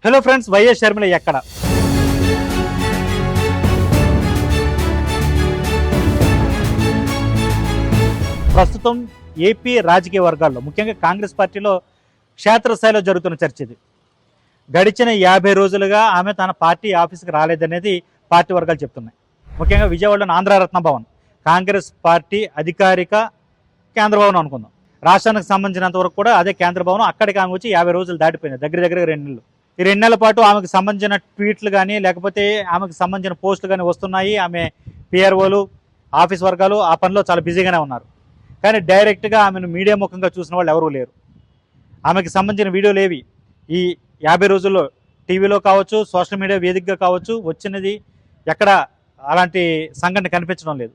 Hello friends, YS Sharmila ఎక్కడ? ప్రస్తుతం AP రాజకీయ వర్గాల్లో ముఖ్యంగా కాంగ్రెస్ పార్టీలో క్షేత్రస్థాయిలో జరుగుతున్న చర్చ ఇది. గడిచిన 50 రోజులుగా ఆమె తన పార్టీ ఆఫీస్కి రాలేదనేది పార్టీ వర్గాలు చెప్తున్నాయి. ముఖ్యంగా విజయవాడలోని ఆంధ్రరత్న భవన్, కాంగ్రెస్ పార్టీ అధికారిక కేంద్ర భవనం అనుకుందాం. రాష్ట్రానికి సంబంధించినంత వరకు కూడా అదే కేంద్ర భవనం. అక్కడికి ఆమె వచ్చి 50 రోజులు దాటిపోయింది, దగ్గర 2 నెలలు. ఈ 2 నెలల పాటు ఆమెకు సంబంధించిన ట్వీట్లు కానీ లేకపోతే ఆమెకు సంబంధించిన పోస్టులు కానీ వస్తున్నాయి. ఆమె పిఆర్ఓలు, ఆఫీస్ వర్గాలు ఆ పనిలో చాలా బిజీగానే ఉన్నారు. కానీ డైరెక్ట్గా ఆమెను మీడియా ముఖంగా చూసిన వాళ్ళు ఎవరూ లేరు. ఆమెకు సంబంధించిన వీడియోలు ఏవి ఈ 50 రోజుల్లో టీవీలో కావచ్చు, సోషల్ మీడియా వేదికగా కావచ్చు వచ్చినది ఎక్కడ అలాంటి సంఘటన కనిపించడం లేదు.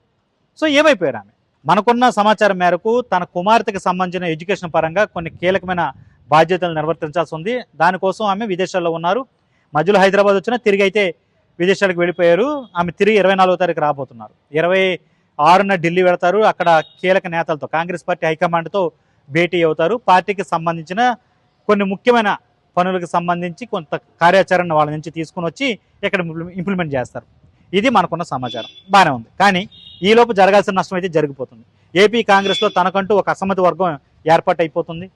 సో ఏమైపోయారు ఆమె? మనకున్న సమాచారం మేరకు తన కుమార్తెకి సంబంధించిన ఎడ్యుకేషన్ పరంగా కొన్ని కీలకమైన బాధ్యతలు నిర్వర్తించాల్సి ఉంది. దానికోసం ఆమె విదేశాల్లో ఉన్నారు. మధ్యలో హైదరాబాద్ వచ్చినా తిరిగి అయితే విదేశాలకు వెళ్ళిపోయారు. ఆమె తిరిగి 24వ తారీఖు రాబోతున్నారు. 26న ఢిల్లీ వెళతారు. అక్కడ కీలక నేతలతో, కాంగ్రెస్ పార్టీ హైకమాండ్తో భేటీ అవుతారు. పార్టీకి సంబంధించిన కొన్ని ముఖ్యమైన పనులకు సంబంధించి కొంత కార్యాచరణ వాళ్ళ నుంచి తీసుకుని వచ్చి ఇక్కడ ఇంప్లిమెంట్ చేస్తారు. ఇది మనకున్న సమాచారం. బాగానే ఉంది. కానీ ఈలోపు జరగాల్సిన నష్టం అయితే జరిగిపోతుంది. ఏపీ కాంగ్రెస్లో తనకంటూ ఒక అసమ్మతి వర్గం ఏర్పాటైపోతుంది.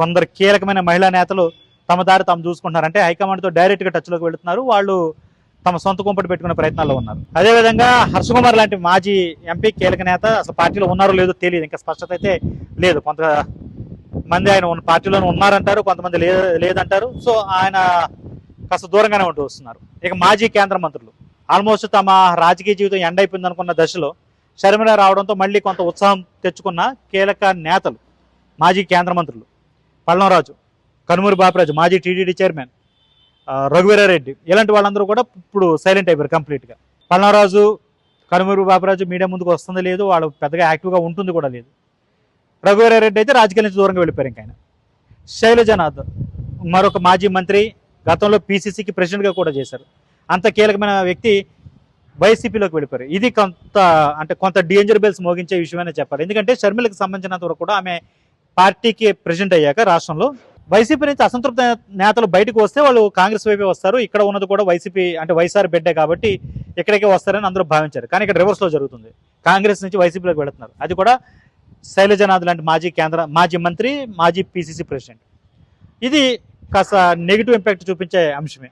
కొందరు కీలకమైన మహిళా నేతలు తమ దారి తాము చూసుకుంటున్నారు. అంటే హైకమాండ్తో డైరెక్ట్గా టచ్లోకి వెళుతున్నారు. వాళ్ళు తమ సొంత కుంపటి పెట్టుకునే ప్రయత్నాల్లో ఉన్నారు. అదేవిధంగా హర్షకుమార్ లాంటి మాజీ ఎంపీ కీలక నేత అసలు పార్టీలో ఉన్నారో లేదో తెలియదు, ఇంకా స్పష్టత అయితే లేదు. కొంతమంది ఆయన పార్టీలోనే ఉన్నారంటారు, కొంతమంది లేదంటారు. సో ఆయన కాస్త దూరంగానే ఉంటూ వస్తున్నారు. ఇక మాజీ కేంద్ర మంత్రులు ఆల్మోస్ట్ తమ రాజకీయ జీవితం ఎండ్ అయిపోయింది అనుకున్న దశలో షర్మిల రావడంతో మళ్ళీ కొంత ఉత్సాహం తెచ్చుకున్న కీలక నేతలు, మాజీ కేంద్ర మంత్రులు పల్లంరాజు, కనుమూరి బాపిరాజు, మాజీ టీటీడీ చైర్మన్ రఘువీరారెడ్డి, ఇలాంటి వాళ్ళందరూ కూడా ఇప్పుడు సైలెంట్ అయిపోయారు కంప్లీట్గా. పల్లంరాజు, కనుమూరి బాపిరాజు మీడియా ముందుకు వస్తుంది లేదు, వాళ్ళు పెద్దగా యాక్టివ్గా ఉంటుంది కూడా లేదు. రఘువీరారెడ్డి అయితే రాజకీయాల నుంచి దూరంగా వెళ్ళిపోయారు. ఇంకా ఆయన శైలజనాథ్, మరొక మాజీ మంత్రి, గతంలో పీసీసీకి ప్రెసిడెంట్గా కూడా చేశారు. అంత కీలకమైన వ్యక్తి వైసీపీలోకి వెళ్ళిపోయారు. ఇది కొంత డేంజర్ బెల్స్ మోగించే విషయమనే చెప్పాలి. ఎందుకంటే షర్మిలకు సంబంధించినంత వరకు కూడా ఆమె పార్టీకి ప్రెసిడెంట్ అయ్యాక రాష్ట్రంలో వైసీపీ నుంచి అసంతృప్త నేతలు బయటకు వస్తే వాళ్ళు కాంగ్రెస్ వైపే వస్తారు. ఇక్కడ ఉన్నది కూడా వైసీపీ అంటే వైఎస్ఆర్ బిడ్డే కాబట్టి ఇక్కడికే వస్తారని అందరూ భావించారు. కానీ ఇక్కడ రివర్స్లో జరుగుతుంది. కాంగ్రెస్ నుంచి వైసీపీలోకి వెళుతున్నారు. అది కూడా శైలజనాథ్ లాంటి మాజీ మంత్రి, మాజీ పీసీసీ ప్రెసిడెంట్. ఇది కాస్త నెగిటివ్ ఇంపాక్ట్ చూపించే అంశమే.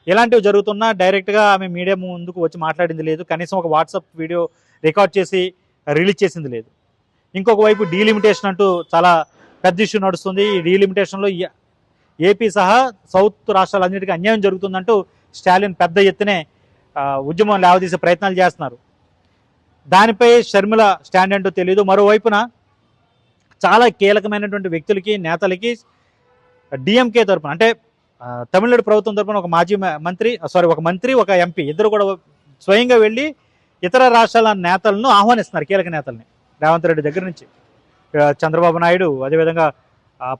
ఇలాంటివి జరుగుతున్నా డైరెక్ట్గా ఆమె మీడియా ముందుకు వచ్చి మాట్లాడింది లేదు. కనీసం ఒక వాట్సాప్ వీడియో రికార్డ్ చేసి రిలీజ్ చేసింది లేదు. ఇంకొక వైపు డీలిమిటేషన్ అంటూ చాలా పెద్ద ఇష్యూ నడుస్తుంది. ఈ డీలిమిటేషన్లో ఏపీ సహా సౌత్ రాష్ట్రాలన్నిటికీ అన్యాయం జరుగుతుందంటూ స్టాలిన్ పెద్ద ఎత్తునే ఉద్యమం లేవదీసే ప్రయత్నాలు చేస్తున్నారు. దానిపై షర్మిల స్టాండ్ అంటూ తెలియదు. మరోవైపున చాలా కీలకమైనటువంటి వ్యక్తులకి, నేతలకి డిఎంకే తరఫున అంటే తమిళనాడు ప్రభుత్వం తరఫున ఒక మంత్రి, ఒక ఎంపీ ఇద్దరు కూడా స్వయంగా వెళ్ళి ఇతర రాష్ట్రాల నేతలను ఆహ్వానిస్తున్నారు. కీలక నేతల్ని రేవంత్ రెడ్డి దగ్గర నుంచి చంద్రబాబు నాయుడు, అదేవిధంగా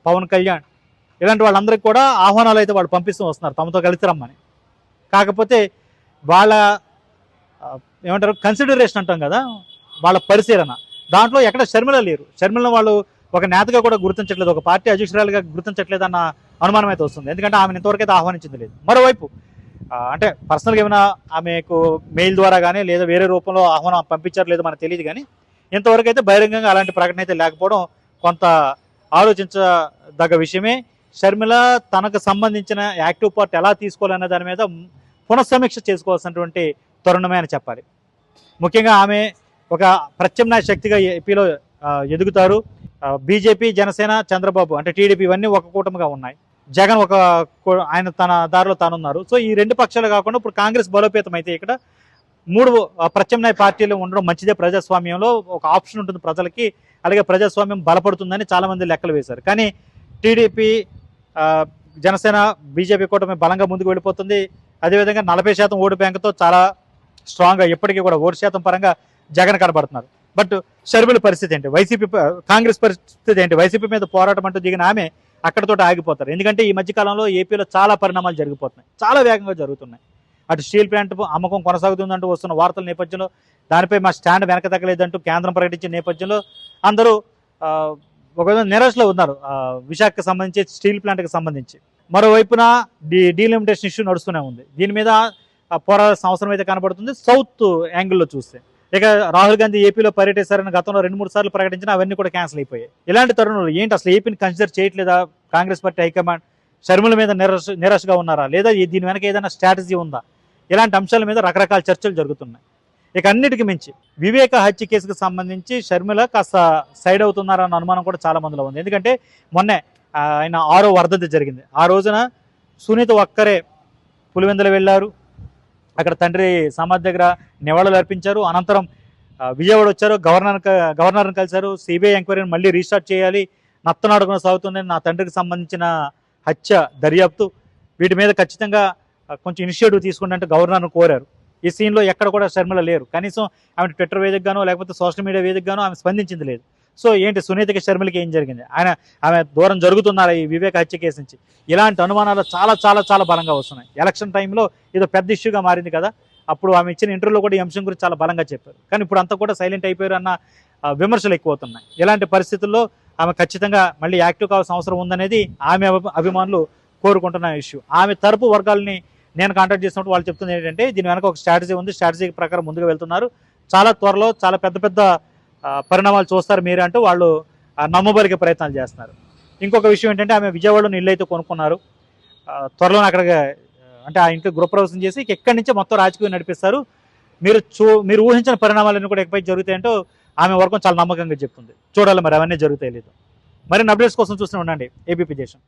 పవన్ కళ్యాణ్, ఇలాంటి వాళ్ళందరికీ కూడా ఆహ్వానాలు అయితే వాళ్ళు పంపిస్తూ వస్తున్నారు తమతో కలిసి రమ్మని. కాకపోతే వాళ్ళ ఏమంటారు కన్సిడరేషన్ అంటాం కదా, వాళ్ళ పరిశీలన, దాంట్లో ఎక్కడ షర్మిల లేరు. షర్మిలను వాళ్ళు ఒక నేతగా కూడా గుర్తించట్లేదు, ఒక పార్టీ అధ్యక్షురాలుగా గుర్తించట్లేదు అన్న అనుమానం అయితే వస్తుంది. ఎందుకంటే ఆమెను ఇంతవరకు అయితే ఆహ్వానించింది లేదు. మరోవైపు అంటే పర్సనల్గా ఏమైనా ఆమెకు మెయిల్ ద్వారా కానీ లేదా వేరే రూపంలో ఆహ్వానం పంపించారు లేదో మనకు తెలియదు. కానీ ఇంతవరకు అయితే బహిరంగంగా అలాంటి ప్రకటన అయితే లేకపోవడం కొంత ఆలోచించదగ్గ విషయమే. షర్మిల తనకు సంబంధించిన యాక్టివ్ పార్ట్ ఎలా తీసుకోవాలనే దాని మీద పునఃసమీక్ష చేసుకోవాల్సినటువంటి తరుణమే అని చెప్పాలి. ముఖ్యంగా ఆమె ఒక ప్రత్యామ్నాయ శక్తిగా ఏపీలో ఎదుగుతారు. బీజేపీ, జనసేన, చంద్రబాబు అంటే టీడీపీ ఇవన్నీ ఒక కూటమిగా ఉన్నాయి. జగన్ ఆయన తన దారిలో తానున్నారు. సో ఈ 2 పక్షాలు కాకుండా ఇప్పుడు కాంగ్రెస్ బలోపేతం అయితే ఇక్కడ 3 ప్రత్యామ్నాయ పార్టీలు ఉండడం మంచిదే. ప్రజాస్వామ్యంలో ఒక ఆప్షన్ ఉంటుంది ప్రజలకి, అలాగే ప్రజాస్వామ్యం బలపడుతుందని చాలామంది లెక్కలు వేశారు. కానీ టీడీపీ, జనసేన, బీజేపీ కూటమి బలంగా ముందుకు వెళ్ళిపోతుంది. అదేవిధంగా 40% ఓటు బ్యాంకుతో చాలా స్ట్రాంగ్గా ఇప్పటికీ కూడా ఓటు శాతం పరంగా జగన్ కనబడుతున్నారు. బట్ షర్మిల పరిస్థితి ఏంటి? కాంగ్రెస్ పరిస్థితి ఏంటి? వైసీపీ మీద పోరాటం అంటూ దిగిన ఆమె అక్కడతో ఆగిపోతారు. ఎందుకంటే ఈ మధ్యకాలంలో ఏపీలో చాలా పరిణామాలు జరిగిపోతున్నాయి, చాలా వేగంగా జరుగుతున్నాయి. అటు స్టీల్ ప్లాంట్ అమ్మకం కొనసాగుతుందంటూ వస్తున్న వార్తల నేపథ్యంలో దానిపై మా స్టాండ్ వెనక తగ్గలేదంటూ కేంద్రం ప్రకటించిన నేపథ్యంలో అందరూ ఒక నిరాశలో ఉన్నారు. విశాఖకు సంబంధించి, స్టీల్ ప్లాంట్కి సంబంధించి మరోవైపున డీలిమిటేషన్ ఇష్యూ నడుస్తూనే ఉంది. దీని మీద పోరాడాల్సిన అవసరం అయితే కనబడుతుంది సౌత్ యాంగిల్లో చూస్తే. ఇక రాహుల్ గాంధీ ఏపీలో పర్యటిస్తారని గతంలో 2-3 సార్లు ప్రకటించినా అవన్నీ కూడా క్యాన్సిల్ అయిపోయాయి. ఇలాంటి తరుణంలో ఏంటి అసలు ఏపీని కన్సిడర్ చేయట్లేదా కాంగ్రెస్ పార్టీ హైకమాండ్? షర్మిల మీద నిరాశగా ఉన్నారా, లేదా దీని వెనక ఏదైనా స్ట్రాటజీ ఉందా? ఇలాంటి అంశాల మీద రకరకాల చర్చలు జరుగుతున్నాయి. ఇక అన్నిటికీ మించి వివేక హత్య కేసుకు సంబంధించి షర్మిల కాస్త సైడ్ అవుతున్నారన్న అనుమానం కూడా చాలా మందిలో ఉంది. ఎందుకంటే మొన్నే ఆయన 6వ వర్ధంతి జరిగింది. ఆ రోజున సునీత ఒక్కరే పులివెందులు వెళ్ళారు, అక్కడ తండ్రి సమాధి దగ్గర నివాళులు అర్పించారు. అనంతరం విజయవాడ వచ్చారు, గవర్నర్ని కలిశారు. సిబిఐ ఎంక్వైరీని మళ్ళీ రీస్టార్ట్ చేయాలి, నత్తనాడుకుని సాగుతుంది, నా తండ్రికి సంబంధించిన హత్య దర్యాప్తు, వీటి మీద ఖచ్చితంగా కొంచెం ఇనిషియేటివ్ తీసుకుంటే అంటే గవర్నర్ను కోరారు. ఈ సీన్లో ఎక్కడ కూడా షర్మిల లేరు. కనీసం ఆమె ట్విట్టర్ వేదికగానో లేకపోతే సోషల్ మీడియా వేదికగానో ఆమె స్పందించింది లేదు. సో ఏంటి సునీతకి షర్మిలకి ఏం జరిగింది? ఆమె దూరం జరుగుతున్నారా ఈ వివేక హత్య కేసు నుంచి? ఇలాంటి అనుమానాలు చాలా చాలా చాలా బలంగా వస్తున్నాయి. ఎలక్షన్ టైంలో ఇది పెద్ద ఇష్యూగా మారింది కదా, అప్పుడు ఆమె ఇచ్చిన ఇంటర్వ్యూలో కూడా ఈ అంశం గురించి చాలా బలంగా చెప్పారు. కానీ ఇప్పుడు అంతా కూడా సైలెంట్ అయిపోయారు అన్న విమర్శలు ఎక్కువ అవుతున్నాయి. ఇలాంటి పరిస్థితుల్లో ఆమె ఖచ్చితంగా మళ్ళీ యాక్టివ్ కావాల్సిన అవసరం ఉందనేది ఆమె అభిమానులు కోరుకుంటున్న ఇష్యూ. ఆమె తరపు వర్గాలని నేను కాంటాక్ట్ చేసినప్పుడు వాళ్ళు చెప్తుంది ఏంటంటే దీని వెనక ఒక స్ట్రాటజీ ఉంది, స్ట్రాటజీ ప్రకారం ముందుకు వెళ్తున్నారు, చాలా త్వరలో చాలా పెద్ద పెద్ద పరిణామాలు చూస్తారు మీరు అంటూ వాళ్ళు నమ్మబలికే ప్రయత్నాలు చేస్తున్నారు. ఇంకొక విషయం ఏంటంటే ఆమె విజయవాడలో ఇల్లు అయితే కొనుక్కున్నారు. త్వరలో అక్కడికి అంటే ఆ ఇంట్లో గృహప్రవేశం చేసి ఎక్కడి నుంచే మొత్తం రాజకీయం నడిపిస్తారు. మీరు ఊహించిన పరిణామాలన్నీ కూడా ఎక్కడైతే జరుగుతాయంటూ ఆమె వర్గం చాలా నమ్మకంగా చెప్తుంది. చూడాలి మరి అవన్నీ జరుగుతాయి లేదు. మరిన్ని అప్డేట్స్ కోసం చూస్తూనే ఉండండి ఏబీపీ దేశం.